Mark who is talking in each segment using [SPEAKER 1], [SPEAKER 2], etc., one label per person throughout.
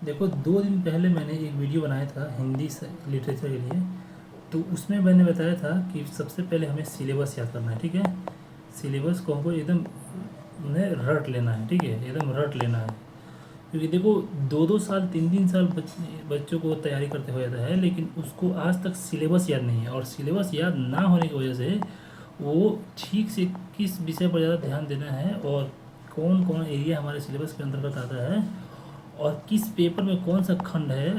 [SPEAKER 1] देखो 2 दिन पहले मैंने एक वीडियो बनाया था हिंदी से लिटरेचर के लिए। तो उसमें मैंने बताया था कि सबसे पहले हमें सिलेबस याद करना है, ठीक है। सिलेबस को हमको एकदम उन्हें रट लेना है, ठीक है, एकदम रट लेना है। क्योंकि देखो 2-2 साल 3-3 साल बच्चों को तैयारी करते हो जाता है, लेकिन उसको आज तक सिलेबस याद नहीं है। और सिलेबस याद ना होने की वजह से वो ठीक से किस विषय पर ज़्यादा ध्यान देना है और कौन कौन एरिया हमारे सिलेबस के अंतर्गत आता है और किस पेपर में कौन सा खंड है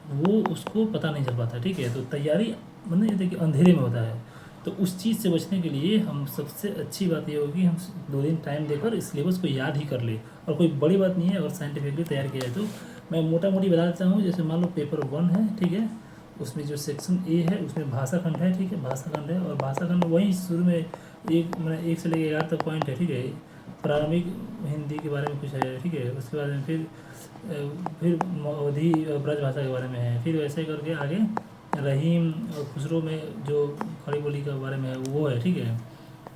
[SPEAKER 1] वो उसको पता नहीं चल पाता, ठीक है। तो तैयारी मतलब ये देखिए अंधेरे में होता है। तो उस चीज़ से बचने के लिए हम सबसे अच्छी बात ये होगी हम 2 दिन टाइम देकर इस सिलेबस को याद ही कर ले। और कोई बड़ी बात नहीं है अगर साइंटिफिकली तैयार किया जाए तो। मैं मोटा मोटी बता देता हूँ। जैसे मान लो पेपर 1 है, ठीक है। उसमें जो सेक्शन ए है उसमें भाषा खंड है, ठीक है, भाषा खंड है। और भाषा खंड वहीं शुरू में एक मतलब 1 से लेकर 11 तक पॉइंट है, ठीक है। प्रारंभिक हिंदी के बारे में कुछ है, ठीक है। उसके बाद में फिर अवधी ब्रजभाषा के बारे में है। फिर वैसे करके आगे रहीम और खुसरो में जो खड़ी बोली के बारे में है वो है, ठीक है।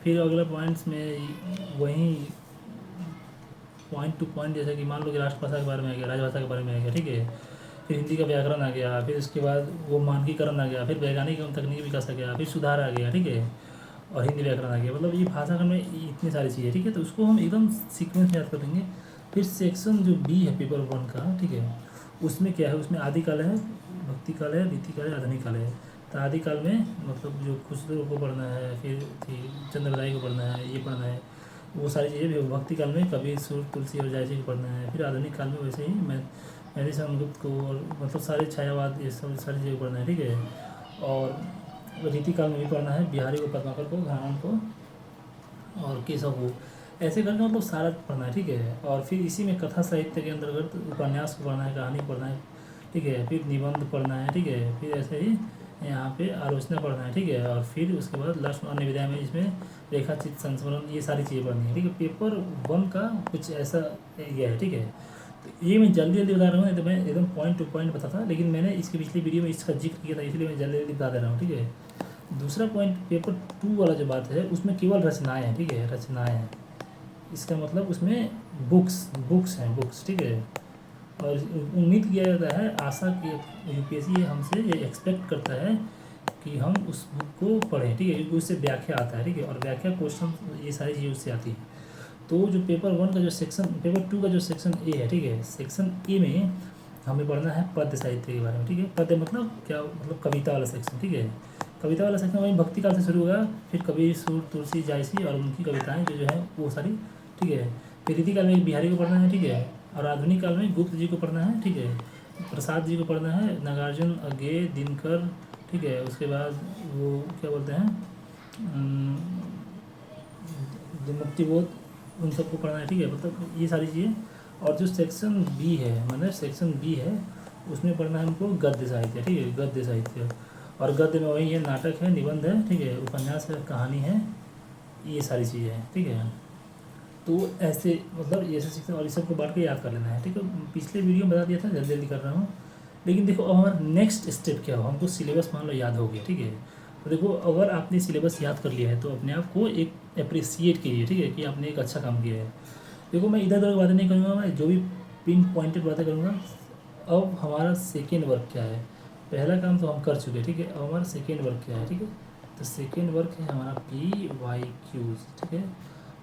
[SPEAKER 1] फिर अगला पॉइंट्स में वहीं पॉइंट टू पॉइंट, जैसे कि मान लो कि राष्ट्रभाषा के बारे में आ गया, राजभाषा के बारे में आ गया, ठीक है। फिर हिंदी का व्याकरण आ गया, फिर उसके बाद वो मानकीकरण आ गया, फिर वैज्ञानिक एवं तकनीकी विकास आ गया, फिर सुधार आ गया, ठीक है। और हिंदी व्याकरण आ गया। मतलब ये भाषा खंड में इतनी सारी चीज़ें, ठीक है। तो उसको हम एकदम सीक्वेंस में याद कर देंगे। फिर सेक्शन जो बी है पेपर 1 का, ठीक है, उसमें क्या है, उसमें आदिकाल है, भक्ति काल है, रीति काल है, आधुनिक काल है। तो आदिकाल में मतलब जो खुसरो को पढ़ना है, फिर चंद्रदाई को पढ़ना है, ये पढ़ना है, वो सारी चीज़ें भी। भक्ति काल में कबीर, सूर, तुलसी और जायसी को पढ़ना है। फिर आधुनिक काल में वैसे ही मैं मेरी संगुप्त को और मतलब सारे छायावाद ये सब सारी चीज़ें पढ़ना है, ठीक है। और रीति काल में भी पढ़ना है, बिहारी को, पद्माकर को, घराना को और केशव को। ऐसे करके मतलब सारा पढ़ना है, ठीक है। और फिर इसी में कथा साहित्य के अंतर्गत उपन्यास को पढ़ना है, कहानी पढ़ना है, ठीक है। फिर निबंध पढ़ना है, ठीक है। फिर ऐसे ही यहाँ पे आलोचना पढ़ना है, ठीक है। और फिर उसके बाद लास्ट में अन्य विधाय में इसमें रेखाचित्र, संस्मरण, ये सारी चीज़ें पढ़नी है, ठीक है। पेपर 1 का कुछ ऐसा एरिया है, ठीक है। तो ये मैं जल्दी जल्दी बता रहा हूँ, नहीं तो मैं एकदम पॉइंट टू पॉइंट बताता। लेकिन मैंने इसकी पिछली वीडियो में इसका जिक्र किया था, इसलिए मैं जल्दी जल्दी बता दे रहा हूँ, ठीक है। दूसरा पॉइंट पेपर 2 वाला जो बात है उसमें केवल रचनाएं हैं, ठीक है, रचनाएं हैं। इसका मतलब उसमें बुक्स बुक्स हैं, बुक्स, ठीक है। और उम्मीद किया जाता है, आशा की यूपीएससी हमसे ये एक्सपेक्ट करता है कि हम उस बुक को पढ़ें, ठीक है, क्योंकि उससे व्याख्या आता है, ठीक है। और व्याख्या क्वेश्चन ये सारी चीज़ें उससे आती है। तो जो पेपर 1 का जो सेक्शन, पेपर 2 का जो सेक्शन ए है, ठीक है, सेक्शन ए में हमें पढ़ना है पद्य साहित्य के बारे में, ठीक है। पद्य मतलब क्या, मतलब कविता वाला सेक्शन, ठीक है। कविता वाला सेक्शन वहीं भक्ति काल से शुरू होगा, फिर कबीर, सूर, तुलसी, जायसी और उनकी कविताएं जो है वो सारी, ठीक है। फिर रीति काल में एक बिहारी को पढ़ना है, ठीक है। और आधुनिक काल में गुप्त जी को पढ़ना है, ठीक है। प्रसाद जी को पढ़ना है, नागार्जुन, अज्ञे, दिनकर, ठीक है। उसके बाद वो क्या बोलते हैं, जो मुक्तिबोध, उन सबको पढ़ना है, ठीक है। मतलब ये सारी चीज़ें। और जो सेक्शन बी है, मतलब सेक्शन बी है, उसमें पढ़ना है हमको गद्य साहित्य, ठीक है, गद्य साहित्य। और गद्य में वही है, नाटक है, निबंध है, ठीक है, उपन्यास है, कहानी है, ये सारी चीज़ें हैं, ठीक है। तो ऐसे मतलब ये ऐसे सेक्शन और इस सबको बांट के याद कर लेना है, ठीक है। पिछले वीडियो में बता दिया था, जल्दी जल्दी कर रहा हूँ। लेकिन देखो अब हमारा नेक्स्ट स्टेप क्या हो, हमको सिलेबस मान लो याद हो गया, ठीक है। तो देखो अगर आपने सिलेबस याद कर लिया है तो अपने आप को एक अप्रिसिएट कीजिए, ठीक है, कि आपने एक अच्छा काम किया है। देखो मैं इधर उधर बातें नहीं करूँगा, मैं जो भी पिन पॉइंटेड बातें करूँगा। अब हमारा सेकेंड वर्क क्या है, पहला काम तो हम कर चुके हैं, ठीक है। अब हमारा सेकेंड वर्क क्या है, ठीक है। तो सेकेंड वर्क है हमारा PYQs, ठीक है।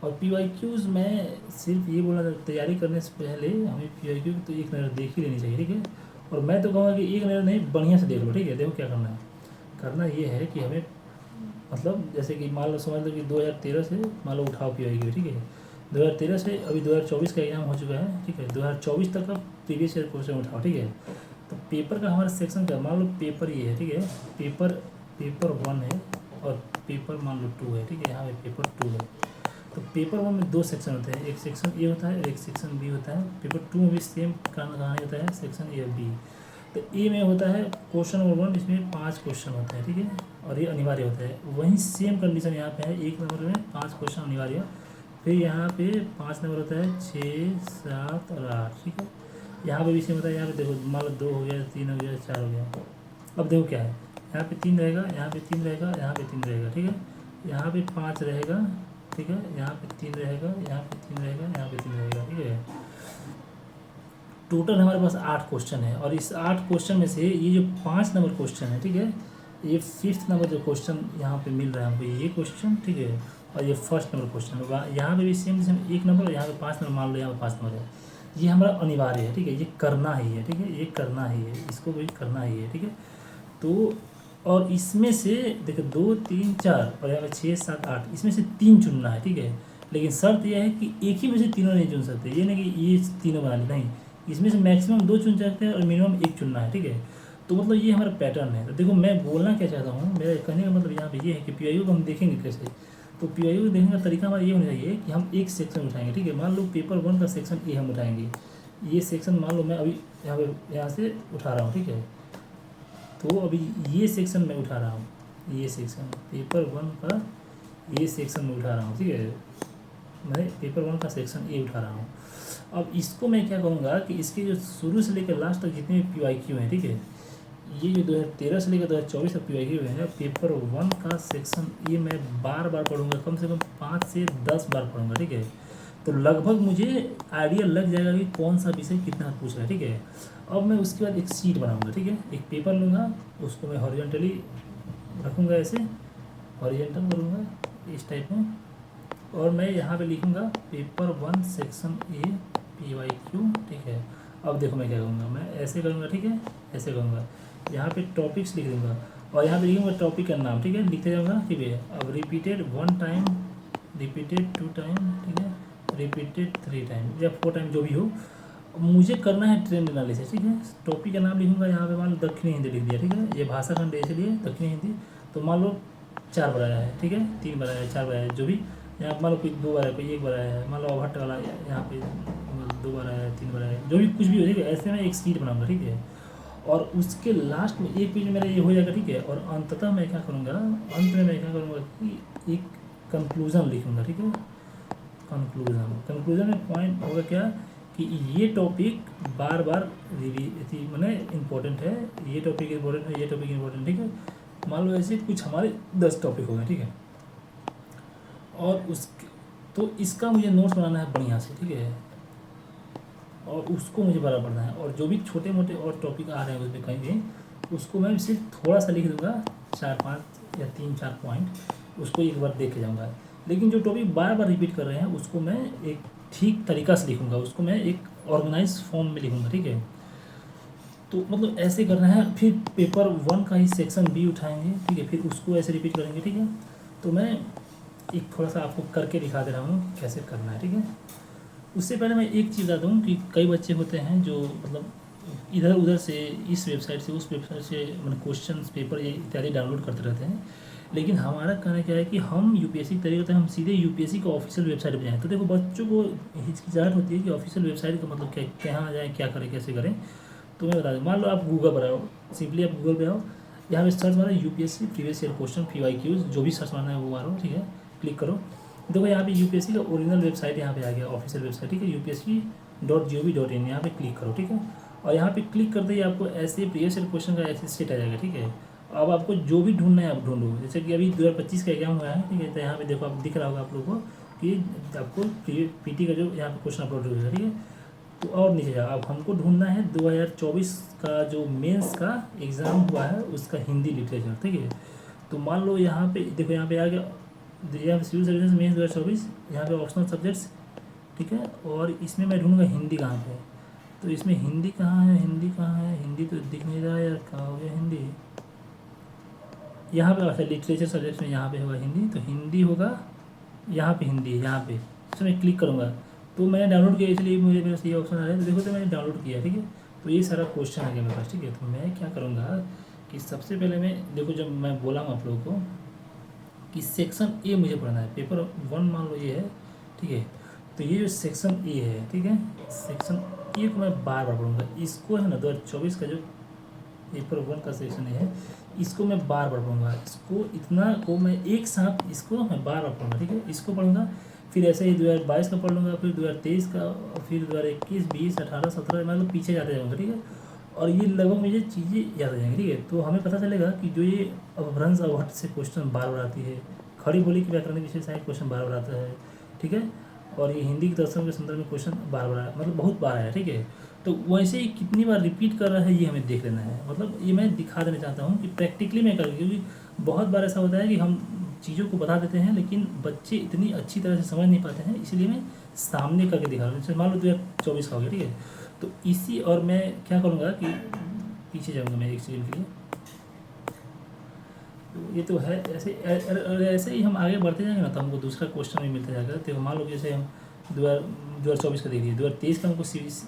[SPEAKER 1] और PYQs में सिर्फ ये बोलना, तैयारी करने से पहले हमें PYQ तो एक नज़र देख ही लेनी चाहिए, ठीक है। और मैं तो कहूँगा कि एक नज़र नहीं, बढ़िया से देख लो, ठीक है। देखो क्या करना है, करना ये है कि हमें मतलब जैसे कि मान लो समझ लो कि 2013 से मान लो उठाओ PYQ, ठीक है। 2013 से अभी 2024 का एग्ज़ाम हो चुका है, ठीक है। 2024 तक का प्रीवियस ईयर क्वेश्चन उठाओ, ठीक है। तो पेपर का हमारा सेक्शन क्या, मान लो पेपर ये है, ठीक है। पेपर पेपर 1 है और पेपर मान लो 2 है, ठीक है। यहाँ पे पेपर 2 है। तो पेपर 1 में 2 सेक्शन होते हैं, एक सेक्शन ए होता है, एक सेक्शन बी होता है। पेपर 2 में भी सेम कहानी होता है, सेक्शन ए और बी। तो ए में होता है क्वेश्चन नंबर 1, इसमें 5 क्वेश्चन होते हैं, ठीक है। और ये अनिवार्य होता है। वहीं सेम कंडीशन यहाँ पे है, 1 नंबर में 5 क्वेश्चन अनिवार्य। फिर यहाँ पे 5 नंबर होता है, 6, 7 और 8, ठीक है। यहाँ पे भी सेम होता है। यहाँ पे देखो मान लो 2 हो गया, 3 हो गया, 4 हो गया। अब देखो क्या है, यहाँ पे 3 रहेगा, यहाँ पे 3 रहेगा, यहाँ पे 3 रहेगा, ठीक है। यहाँ पे 5 रहेगा, ठीक है। यहाँ पे 3 रहेगा, यहाँ पे 3 रहेगा, यहाँ पे 3 रहेगा, ठीक है। टोटल हमारे पास 8 क्वेश्चन है, और इस 8 क्वेश्चन में से ये जो 5 नंबर क्वेश्चन है, ठीक है, ये 5th नंबर जो क्वेश्चन यहाँ पे मिल रहा है हमको, ये क्वेश्चन, ठीक है, और ये फर्स्ट नंबर क्वेश्चन होगा। यहाँ पे भी सेम 1 नंबर, और यहाँ पे 5 नंबर, मान लो यहाँ पे 5 नंबर है। ये हमारा अनिवार्य है, ठीक है, ये करना ही है, ठीक है, ये करना ही है, इसको भी करना ही है, ठीक है। तो और इसमें से देखो 2 3 4 और यहाँ पे 6 7 8, इसमें से 3 चुनना है, ठीक है। लेकिन शर्त यह है कि एक ही में से तीनों नहीं चुन सकते, ये नहीं कि ये तीनों बना ले, नहीं, इसमें से मैक्सिमम 2 चुन सकते हैं और मिनिमम 1 चुनना है, ठीक है। तो मतलब ये हमारा पैटर्न है। तो देखो मैं बोलना क्या चाहता हूँ, मेरा कहने का मतलब यहाँ पे ये है कि पीआईओ को हम देखेंगे कैसे। तो पीआईओ को देखने का तरीका हमारा ये होना चाहिए कि हम एक सेक्शन उठाएंगे, ठीक है। मान लो पेपर 1 का सेक्शन ए हम उठाएंगे, ये सेक्शन मान लो मैं अभी यहाँ से उठा रहा हूँ, ठीक है। तो अभी ये सेक्शन मैं उठा रहा हूँ, ये सेक्शन पेपर 1 का ये सेक्शन में उठा रहा हूँ, ठीक है। मैं पेपर 1 का सेक्शन ए उठा रहा हूँ। अब इसको मैं क्या करूँगा कि इसके जो शुरू से लेकर लास्ट तक जितने भी पीवाईक्यू हैं, ठीक है, ये जो 2013 से लेकर 2024 तक पीवाईक्यू है, पेपर 1 का सेक्शन ए मैं बार बार पढ़ूँगा, कम से कम 5 से 10 बार पढ़ूँगा, ठीक है। तो लगभग मुझे आइडिया लग जाएगा कि कौन सा विषय कितना पूछ रहा है, ठीक है। अब मैं उसके बाद एक शीट बनाऊँगा, ठीक है, एक पेपर लूँगा, उसको मैं हॉरिजॉन्टली रखूँगा, ऐसे हॉरिजॉन्टल करूँगा इस टाइप में, और मैं यहाँ पे लिखूँगा पेपर 1 सेक्शन ए पीवाईक्यू, ठीक है। अब देखो मैं क्या करूँगा, मैं ऐसे करूँगा, ठीक है, ऐसे करूँगा, यहाँ पे टॉपिक्स लिख दूँगा और यहाँ पे लिखूँगा टॉपिक का नाम, ठीक है, लिखते जाऊँगा, ठीक है। अब रिपीटेड 1 टाइम, रिपीटेड 2 टाइम, ठीक है, रिपीटेड 3 टाइम या 4 टाइम, जो भी हो। मुझे करना है ट्रेंड एनालिसिस, ठीक है। टॉपिक का नाम लिखूँगा, यहाँ पे मान लो दक्षिणी हिंदी लिख दिया, ठीक है, ये भाषा खंड है इसलिए दक्षिणी हिंदी। तो मान लो 4 बनाया है, ठीक है, 3 बनाया है, 4 बनाया है, जो भी यहाँ मान लो कोई 2 बार है, कोई 1 बार है, मान लो अभट्ट वाला यहाँ पे 2 बार है, 3 बार है, जो भी कुछ भी हो, ठीक है। ऐसे मैं एक शीट बनाऊँगा, ठीक है, और उसके लास्ट में एक पेज मेरा ये हो जाएगा, ठीक है। और अंततः मैं क्या करूँगा, अंत में मैं क्या करूँगा कि एक कंक्लूज़न लिखूँगा, ठीक है, कंक्लूज़न में पॉइंट होगा क्या कि ये टॉपिक बार बार मैंने इम्पोर्टेंट है, ये टॉपिक इम्पोर्टेंट है, ये टॉपिक इम्पोर्टेंट, ठीक है। मान लो ऐसे कुछ हमारे 10 टॉपिक हो गए, ठीक है। और तो इसका मुझे नोट्स बनाना है बढ़िया से, ठीक है, और उसको मुझे बड़ा पढ़ना है। और जो भी छोटे मोटे और टॉपिक आ रहे हैं उसमें कहीं भी, उसको मैं सिर्फ थोड़ा सा लिख दूंगा, 4-5 या 3-4 पॉइंट, उसको एक बार देख के जाऊँगा। लेकिन जो टॉपिक बार बार रिपीट कर रहे हैं उसको मैं एक ठीक तरीक़ा से लिखूँगा, उसको मैं एक ऑर्गेनाइज फॉर्म में लिखूँगा, ठीक है। तो मतलब ऐसे करना है। फिर पेपर 1 का ही सेक्शन बी उठाएंगे, ठीक है, फिर उसको ऐसे रिपीट करेंगे, ठीक है। तो मैं एक थोड़ा सा आपको करके दिखा दे रहा हूँ कैसे करना है, ठीक है। उससे पहले मैं एक चीज़ बता दूँ कि कई बच्चे होते हैं जो मतलब इधर उधर से, इस वेबसाइट से उस वेबसाइट से, मतलब क्वेश्चन पेपर ये इत्यादि डाउनलोड करते रहते हैं। लेकिन हमारा कहना क्या है कि हम यूपीएससी की तरीके से हम सीधे यूपीएससी का ऑफिशियल वेबसाइट पर जाएँ। तो देखो बच्चों को हिचकिचाहट होती है कि ऑफिशियल वेबसाइट का मतलब क्या, कहाँ जाएँ, क्या करें, कैसे करें। तो मैं बता दूँ, मान लो आप गूगल पर आओ, सिंपली आप गूगल पे आओ, यहाँ पे सर्च मारो UPSC previous year question PYQs, जो भी सर्च मारना है वो मारो, ठीक है, क्लिक करो। देखो यहाँ पे यूपीएससी का ओरिजिनल वेबसाइट यहाँ पे आ गया, ऑफिशियल वेबसाइट, ठीक है, upsc.gov.in, यहाँ पे क्लिक करो, ठीक है। और यहाँ पे क्लिक करते ही आपको ऐसे प्रीवियस ईयर क्वेश्चन का ऐसे सेट आ जाएगा, ठीक है। अब आपको जो भी ढूंढना है आप ढूंढो, जैसे कि अभी 2025 का एग्जाम हुआ है, ठीक है। तो यहाँ पे देखो आप दिख रहा होगा आप लोगों को कि आपको पीटी का जो यहाँ पे क्वेश्चन अपलोड होगा, ठीक है। तो और नीचे जाओ, अब हमको ढूंढना है 2024 का जो मेंस का एग्ज़ाम हुआ है उसका हिंदी लिटरेचर, ठीक है। तो मान लो यहाँ पे देखो, यहाँ पे आ गया, यहाँ पे सिविल सर्विसेज मेंस 2024, यहाँ पे ऑप्शनल सब्जेक्ट्स, ठीक है। और इसमें मैं ढूंढूंगा हिंदी कहाँ पे है। तो इसमें हिंदी कहाँ है, हिंदी कहाँ है, हिंदी तो दिख नहीं रहा यार, कहाँ हो गया हिंदी, यहाँ पे अच्छा लिटरेचर सब्जेक्ट में यहाँ पे होगा हिंदी, तो हिंदी होगा यहाँ पे, हिंदी है यहाँ पे, तो मैं क्लिक करूँगा। तो मैंने डाउनलोड किया इसलिए मुझे मेरा सही ऑप्शन आ रहा है। तो देखो, तो मैंने डाउनलोड किया, ठीक है। तो ये सारा क्वेश्चन आ गया मेरे पास, ठीक है। तो मैं क्या करूँगा कि सबसे पहले मैं देखो, जब मैं बोला हूँ आप लोगों को कि सेक्शन ए मुझे पढ़ना है, पेपर 1 मान लो ये है, ठीक है। तो ये जो सेक्शन ए है, ठीक है, सेक्शन ए को मैं बार बार पढ़ूँगा। इसको है ना 2024 का जो पेपर 1 का सेक्शन है, इसको मैं बार बार पढ़ूँगा। इसको इतना को मैं एक साथ इसको मैं बार बार पढ़ूँगा, ठीक है। इसको पढ़ूँगा, फिर ऐसे ही 2022 का पढ़ लूँगा, फिर 2023 का, और फिर 2021, 20, 18, 17, मतलब पीछे जाते जाऊँगा, ठीक है। और ये लगभग मुझे चीज़ें याद आ जाएंगी, ठीक है। तो हमें पता चलेगा कि जो ये अपभ्रंश अवहट्ट से क्वेश्चन बार बार आती है, खड़ी बोली की व्याकरण विशेषताएं क्वेश्चन बार बार आता है, ठीक है। और ये हिंदी के दर्शन के संदर्भ में क्वेश्चन बार बार मतलब बहुत बार आया, ठीक है। तो वैसे ही कितनी बार रिपीट कर रहा है ये हमें देख लेना है। मतलब ये मैं दिखा देना चाहता हूँ कि प्रैक्टिकली मैं कर, क्योंकि बहुत बार ऐसा होता है कि हम चीज़ों को बता देते हैं लेकिन बच्चे इतनी अच्छी तरह से समझ नहीं पाते हैं, इसलिए मैं सामने करके दिखा रहा हूँ। जैसे मान लो 2024 का हो गया, ठीक है, तो इसी और मैं क्या करूँगा कि पीछे जाऊँगा मैं एक सेकंड के लिए। तो ये तो है ऐसे, ऐसे ही हम आगे बढ़ते जाएंगे ना तो हमको दूसरा क्वेश्चन भी मिलता जाएगा। तो मान लो जैसे हम 2024 का देख लीजिए, 2023 का हमको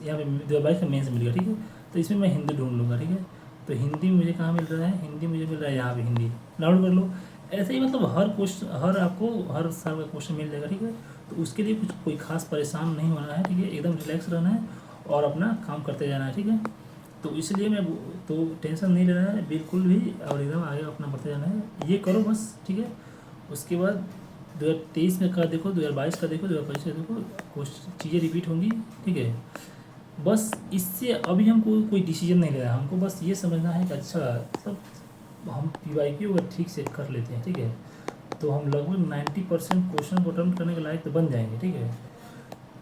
[SPEAKER 1] यहाँ पे 2022 का मेंस मिल गया, ठीक है, तो इसमें मैं हिंदी ढूंढ लूँगा, ठीक है। तो हिंदी मुझे कहाँ मिल रहा है, हिंदी मुझे मिल रहा है यहाँ पे, हिंदी डाउनलोड कर लो। ऐसे ही मतलब हर क्वेश्चन, आपको हर साल का क्वेश्चन मिल जाएगा, ठीक है। तो उसके लिए कुछ कोई खास परेशान नहीं होना है, ठीक है, एकदम रिलैक्स रहना है और अपना काम करते जाना है, ठीक है। तो इसलिए मैं तो टेंशन नहीं लेना है बिल्कुल भी, और एकदम आगे अपना बढ़ते जाना है, ये करो बस, ठीक है। उसके बाद 2023 में का देखो, 2022 का देखो, 2025 का देखो, कुछ चीज़ें रिपीट होंगी, ठीक है। बस इससे अभी हमको कोई डिसीजन नहीं लेना है, हमको बस ये समझना है कि अच्छा सब हम PYQ अगर ठीक से कर लेते हैं, ठीक है, तो हम लगभग 90% क्वेश्चन को अटेम्प्ट करने के लायक तो बन जाएंगे, ठीक है।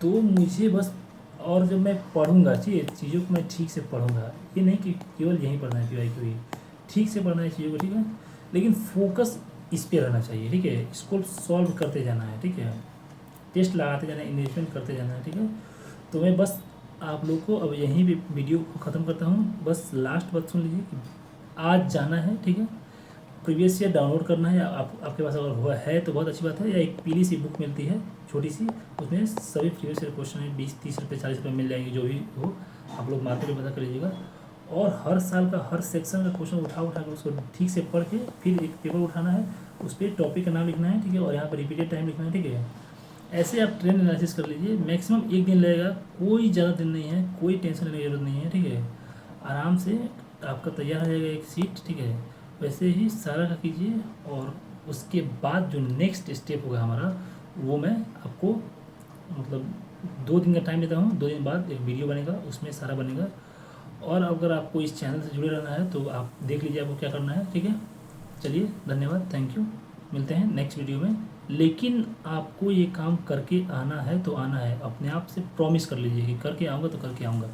[SPEAKER 1] तो मुझे बस, और जब मैं पढ़ूंगा, ठीक है, चीज़ों को मैं ठीक से पढ़ूंगा, ये नहीं कि केवल यहीं पढ़ना है PYQ ही, ठीक से पढ़ना है चीज़ों को, ठीक है, लेकिन फोकस इस पे रहना चाहिए, ठीक है। इसको सॉल्व करते जाना है, ठीक है, टेस्ट लगाते जाना है, इंगेजमेंट करते जाना है, ठीक है। तो मैं बस आप लोग को अब यहीं भी वीडियो को ख़त्म करता हूँ। बस लास्ट बात सुन लीजिए कि आज जाना है, ठीक है, प्रीवियस ईयर डाउनलोड करना है, आपके पास अगर हुआ है तो बहुत अच्छी बात है, या एक पीली सी बुक मिलती है छोटी सी, उसमें सभी प्रीवियस ईयर क्वेश्चन है, 20-30 रुपये 40 रुपये मिल जाएंगे, जो भी हो आप लोग मार्केट में पता कर लीजिएगा। और हर साल का हर सेक्शन का क्वेश्चन उठा कर उसको ठीक से पढ़ के फिर एक पेपर उठाना है, उस पर टॉपिक का नाम लिखना है, ठीक है, और यहाँ पर रिपीटेड टाइम लिखना है, ठीक है। ऐसे आप ट्रेंड एनालिसिस कर लीजिए, मैक्सिमम एक दिन लगेगा, कोई ज़्यादा दिन नहीं है, कोई टेंशन लेने की जरूरत नहीं है, ठीक है। आराम से आपका तैयार हो जाएगा एक सीट, ठीक है। वैसे ही सारा का कीजिए, और उसके बाद जो नेक्स्ट स्टेप होगा हमारा, वो मैं आपको मतलब 2 दिन का टाइम देता हूँ, 2 दिन बाद एक वीडियो बनेगा, उसमें सारा बनेगा। और अगर आपको इस चैनल से जुड़े रहना है तो आप देख लीजिए आपको क्या करना है, ठीक है। चलिए, धन्यवाद, थैंक यू, मिलते हैं नेक्स्ट वीडियो में। लेकिन आपको ये काम करके आना है तो आना है, अपने आप से प्रॉमिस कर लीजिए कि करके आऊँगा तो करके आऊँगा।